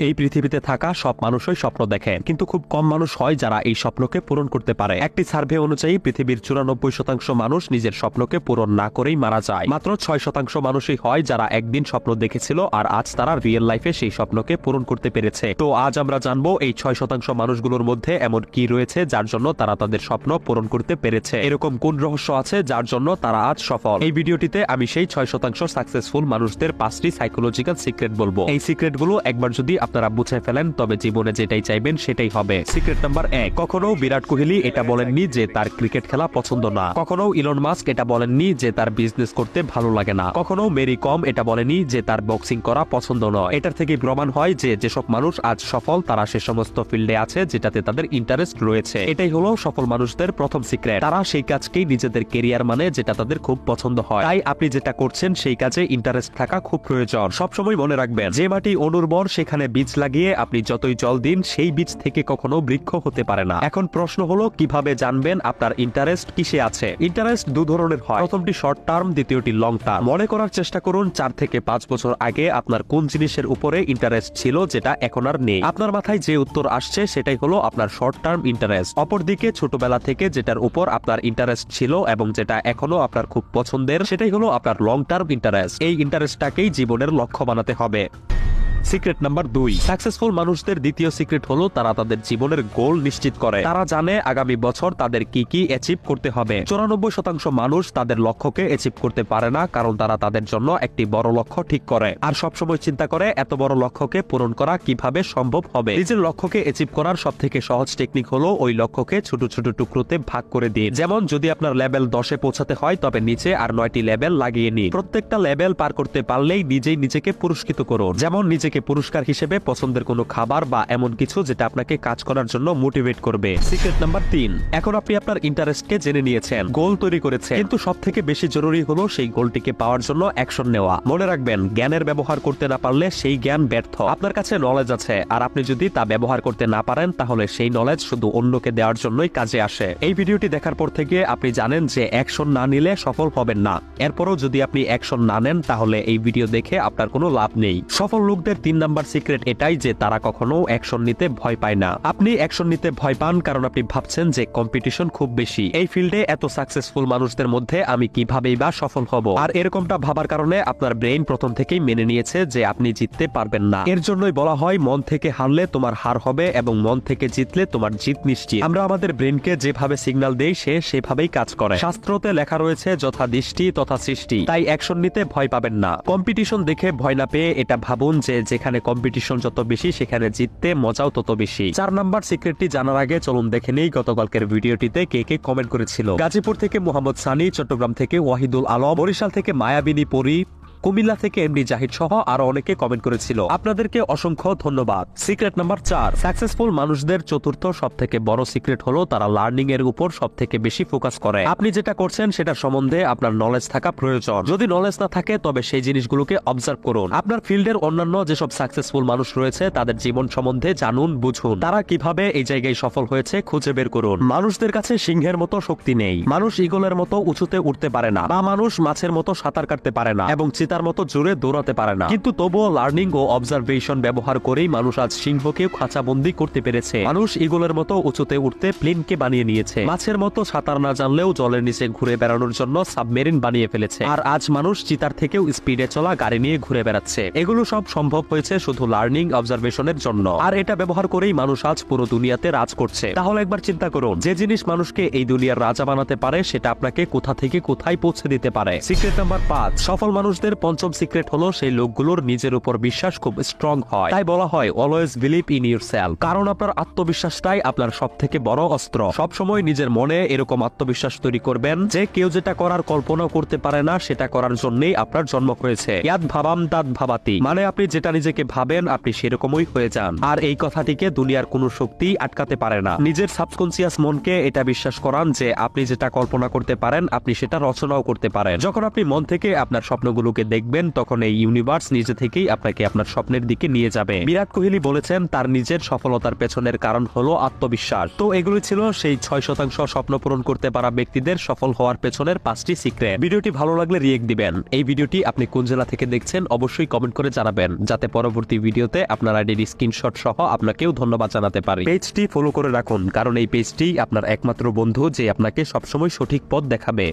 এই পৃথিবীতে থাকা সব মানুষই স্বপ্ন দেখেন, কিন্তু খুব কম মানুষ হয় যারা এই স্বপ্নকে পূরণ করতে পারে। একটি সার্ভে অনুযায়ী পৃথিবীর 94% মানুষ নিজের স্বপ্নকে পূরণ না করেই মারা যায়। মাত্র 6% মানুষই হয় যারা একদিন স্বপ্ন দেখেছিল আর আজ তারা রিয়েল লাইফে সেই স্বপ্নকে পূরণ করতে পেরেছে। তো আজ আমরা জানবো এই 6% মানুষগুলোর মধ্যে এমন কি রয়েছে যার জন্য তারা তাদের স্বপ্ন পূরণ করতে পেরেছে। এরকম কোন রহস্য আছে যার জন্য তারা আজ সফল। এই ভিডিওটিতে আমি সেই 6% সাকসেসফুল মানুষদের 5টি সাইকোলজিক্যাল সিক্রেট বলবো। এই সিক্রেটগুলো একবার যদি আপনারা বুঝে ফেলেন তবে জীবনে যেটাই চাইবেন সেটাই হবে। সিক্রেট নাম্বার 1, কখনো বিরাট কোহলি এটা বলেননি যে তার ক্রিকেট খেলা পছন্দ না। কখনো ইলন মাস্ক এটা বলেননি যে তার বিজনেস করতে ভালো লাগে না। কখনো মেরি কম এটা বলেনি যে তার বক্সিং করা পছন্দ নয়। এটার থেকে প্রমাণ হয় যে যেসব মানুষ আজ সফল তারা সে সমস্ত ফিল্ডে আছে যেটাতে তাদের ইন্টারেস্ট রয়েছে। এটাই হলো সফল মানুষদের প্রথম সিক্রেট। তারা সেই কাজকেই নিজেদের কেরিয়ার মানে যেটা তাদের খুব পছন্দ হয়। তাই আপনি যেটা করছেন সেই কাজে ইন্টারেস্ট থাকা খুব প্রয়োজন। সবসময় মনে রাখবেন, যে মাটি অনুর্বর সেখানে বীজ লাগিয়ে আপনি যতই জল দিন সেই বীজ থেকে কখনো বৃক্ষ হতে পারে না। এখন প্রশ্ন হলো কিভাবে জানবেন আপনার ইন্টারেস্ট কিসে আছে। ইন্টারেস্ট দু ধরনের হয়, প্রথমটি শর্ট টার্ম, দ্বিতীয়টি লং টার্ম। মনে করার চেষ্টা করুন 4 থেকে 5 বছর আগে আপনার কোন জিনিসের উপরে ইন্টারেস্ট ছিল যেটা এখন আর নেই। আপনার মাথায় যে উত্তর আসছে সেটাই হলো আপনার শর্ট টার্ম ইন্টারেস্ট। অপরদিকে ছোটবেলা থেকে যেটার উপর আপনার ইন্টারেস্ট ছিল এবং যেটা এখনো আপনার খুব পছন্দের সেটাই হলো আপনার লং টার্ম ইন্টারেস্ট। এই ইন্টারেস্টটাকেই জীবনের লক্ষ্য বানাতে হবে। সিক্রেট নাম্বার 2, সাকসেসফুল মানুষদের দ্বিতীয় সিক্রেট হলো তারা তাদের জীবনের গোল নিশ্চিত করে। তারা জানে আগামী বছর তাদের কি কি অ্যাচিভ করতে হবে। 94% মানুষ তাদের লক্ষ্যকে অ্যাচিভ করতে পারে না কারণ তারা তাদের জন্য একটি বড় লক্ষ্য ঠিক করে আর সবসময় চিন্তা করে এত বড় লক্ষ্যকে পূরণ করা কিভাবে সম্ভব হবে। নিজের লক্ষ্যকে অ্যাচিভ করার সবথেকে সহজ টেকনিক হলো ওই লক্ষ্যকে ছোট ছোট টুকরোতে ভাগ করে দিন। যেমন যদি আপনার লেভেল 10-এ পৌঁছাতে হয় তবে নিচে আর 9টি লেভেল লাগিয়ে নিন। প্রত্যেকটা লেভেল পার করতে পারলেই নিজেই নিজেকে পুরস্কৃত করুন। যেমন নিজেকে পুরস্কার হিসেবে পছন্দের কোনো খাবার বা এমন কিছু যেটা আপনাকে কাজ করার জন্য মোটিভেট করবে। সিক্রেট নাম্বার 3, এখন আপনি আপনার ইন্টারেস্টকে জেনে নিয়েছেন, গোল তৈরি করেছেন, কিন্তু সবথেকে বেশি জরুরি হলো সেই গোলটিকে পাওয়ার জন্য অ্যাকশন নেওয়া। মনে রাখবেন, জ্ঞানের ব্যবহার করতে না পারলে সেই জ্ঞান ব্যর্থ। আপনার কাছে নলেজ আছে আর আপনি যদি তা ব্যবহার করতে না পারেন তাহলে সেই নলেজ শুধু অন্যকে দেওয়ার জন্যই কাজে আসে। এই ভিডিওটি দেখার পর থেকে আপনি জানেন যে অ্যাকশন না নিলে সফল হবেন না। এরপরও যদি আপনি অ্যাকশন না নেন তাহলে এই ভিডিও দেখে আপনার কোনো লাভ নেই। সফল লোকদের 3 নাম্বার সিক্রেট এটাই যে তারা কখনো অ্যাকশন নিতে ভয় পায় না। আপনি অ্যাকশন নিতে ভয় পান কারণ আপনি ভাবছেন যে কম্পিটিশন খুব বেশি। এই ফিল্ডে এত সাকসেসফুল মানুষদের মধ্যে আমি কিভাবেই বা সফল হব। আর এরকমটা ভাবার কারণে আপনার ব্রেইন প্রথম থেকেই মেনে নিয়েছে যে আপনি জিততে পারবেন না। এর জন্যই বলা হয় মন থেকে হারলে তোমার হার হবে এবং মন থেকে জিতলে তোমার জিত নিশ্চিত। আমরা আমাদের ব্রেইনকে যেভাবে সিগন্যাল দেই সে সেভাবেই কাজ করে। শাস্ত্রতে লেখা রয়েছে যথা দৃষ্টি তথা সৃষ্টি। তাই অ্যাকশন নিতে ভয় পাবেন না। কম্পিটিশন দেখে ভয় না পেয়ে এটা ভাবুন যে যেখানে কম্পিটিশন যত বেশি সেখানে জিততে মজাও তত বেশি। 4 নাম্বার সিক্রেটটি জানার আগে চলুন দেখে নেই গতকালকের ভিডিওটিতে কে কে কমেন্ট করেছিল। গাজীপুর থেকে মোহাম্মদ সানি, চট্টগ্রাম থেকে ওয়াহিদুল আলম, বরিশাল থেকে মায়াবিনী পরি, কুমিল্লা থেকে এমডি জাহিদ সহ আরো অনেকে কমেন্ট করেছিল। আপনাদেরকে অসংখ্য ধন্যবাদ। সিক্রেট নাম্বার 4, সাকসেসফুল মানুষদের চতুর্থ সবথেকে বড় সিক্রেট হলো তারা লার্নিং এর উপর সবথেকে বেশি ফোকাস করে। আপনি যেটা করছেন সেটা সম্বন্ধে আপনার নলেজ থাকা প্রয়োজন। যদি নলেজ না থাকে তবে সেই জিনিসগুলোকে অবজার্ভ করুন। আপনার ফিল্ডের অন্যান্য যেসব সাকসেসফুল মানুষ রয়েছে তাদের জীবন সম্বন্ধে জানুন, বুঝুন। তারা কিভাবে এই জায়গায় সফল হয়েছে খুঁজে বের করুন। মানুষদের কাছে সিংহের মতো শক্তি নেই, মানুষ ঈগলের মতো উঁচুতে উঠতে পারে না, বা মানুষ মাছের মতো সাঁতার কাটতে পারে না এবং চিতার মতো জোরে দৌড়াতে পারে না, কিন্তু তবুও লার্নিং ও অবজারভেশন ব্যবহার করেই মানুষ আজ সিংহকে খাঁচাবন্দি করতে পেরেছে। মানুষ ঈগলের মতো উঁচুতে উঠতে প্লেনকে বানিয়ে নিয়েছে, মাছের মতো সাঁতার না জানলেও জলের নিচে ঘুরে বেড়ানোর জন্য সাবমেরিন বানিয়ে ফেলেছে, আর আজ মানুষ চিতার থেকেও স্পিডে চলা গাড়ি নিয়ে ঘুরে বেড়াচ্ছে। এগুলো সব সম্ভব হয়েছে শুধু লার্নিং অবজারভেশনের জন্য, আর এটা ব্যবহার করেই মানুষ আজ পুরো দুনিয়াতে রাজ করছে। তাহলে একবার চিন্তা করুন, যে জিনিস মানুষকে এই দুনিয়ার রাজা বানাতে পারে সেটা আপনাকে কোথা থেকে কোথায় পৌঁছে দিতে পারে। সিক্রেট নাম্বার 5, সফল মানুষদের পঞ্চম সিক্রেট হলো সেই লোকগুলোর নিজের উপর বিশ্বাস খুব স্ট্রং হয়। তাই বলা হয় অলওয়েজ বিলিভ ইন ইউরসেলফ, কারণ আপনার আত্মবিশ্বাসটাই আপনার সবথেকে বড় অস্ত্র। সব সময় নিজের মনে এরকম আত্মবিশ্বাস তৈরি করবেন যে কেউ যেটা করার কল্পনা করতে পারে না সেটা করার জন্যই আপনার জন্ম হয়েছে। ইয়াদ ভাবাম তাদ ভাবাতি, মানে আপনি যেটা নিজেকে ভাবেন আপনি সেরকমই হয়ে যান। আর এই কথাটিকে দুনিয়ার কোনো শক্তি আটকাতে পারে না। নিজের সাবকনসিয়াস মনকে এটা বিশ্বাস করান যে আপনি যেটা কল্পনা করতে পারেন আপনি সেটা রচনাও করতে পারেন। যখন আপনি মন থেকে আপনার স্বপ্নগুলোকে দেখবেন তখন এই ইউনিভার্স নিজে থেকেই আপনাকে আপনার স্বপ্নের দিকে নিয়ে যাবে। বিরাট কোহলি বলেছেন তার নিজের সফলতার পেছনের কারণ হলো আত্মবিশ্বাস। তো এগুলো ছিল সেই 6% স্বপ্ন পূরণ করতে পারা ব্যক্তিদের সফল হওয়ার পেছনের 5টি সিক্রেট। ভিডিওটি ভালো লাগলে রিয়েক্ট দিবেন। এই ভিডিওটি আপনি কোন জেলা থেকে দেখছেন অবশ্যই কমেন্ট করে জানাবেন, যাতে পরবর্তী ভিডিওতে আপনার আইডির স্ক্রিনশট সহ আপনাকেও ধন্যবাদ জানাতে পারি। পেজটি ফলো করে রাখুন, কারণ এই পেজটি আপনার একমাত্র বন্ধু যে আপনাকে সবসময় সঠিক পথ দেখাবে।